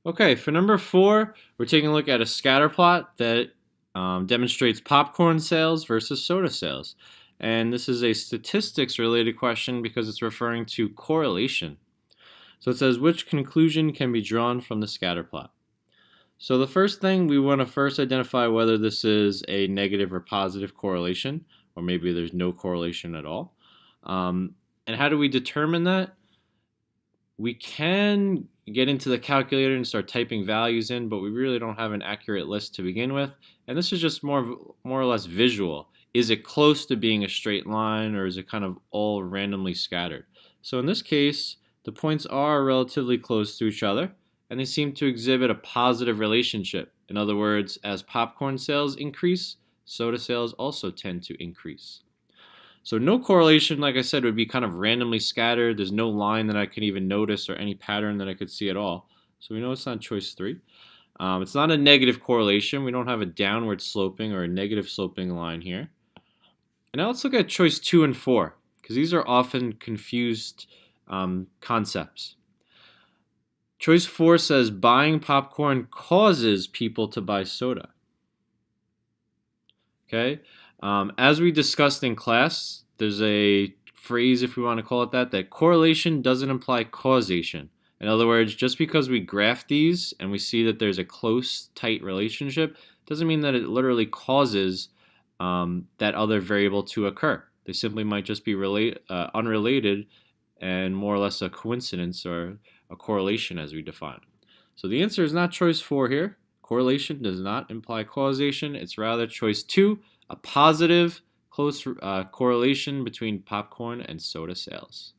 Okay, for number 4, we're taking a look at a scatter plot that demonstrates popcorn sales versus soda sales. And this is a statistics related question because it's referring to correlation. So it says, which conclusion can be drawn from the scatter plot? So the first thing, we want to first identify whether this is a negative or positive correlation, or maybe there's no correlation at all. And how do we determine that? We can get into the calculator and start typing values in, but we really don't have an accurate list to begin with. And this is just more or less visual. Is it close to being a straight line, or is it kind of all randomly scattered? So in this case, the points are relatively close to each other, and they seem to exhibit a positive relationship. In other words, as popcorn sales increase, soda sales also tend to increase. So no correlation, like I said, would be kind of randomly scattered. There's no line that I can even notice or any pattern that I could see at all. So we know it's not choice 3. It's not a negative correlation. We don't have a downward sloping or a negative sloping line here. And now let's look at choice 2 and 4, because these are often confused concepts. Choice 4 says buying popcorn causes people to buy soda. Okay, as we discussed in class, there's a phrase, if we want to call it that correlation doesn't imply causation. In other words, just because we graph these and we see that there's a close, tight relationship, doesn't mean that it literally causes that other variable to occur. They simply might just be unrelated and more or less a coincidence or a correlation as we define. So the answer is not choice 4 here. Correlation does not imply causation. It's rather choice 2, a positive close correlation between popcorn and soda sales.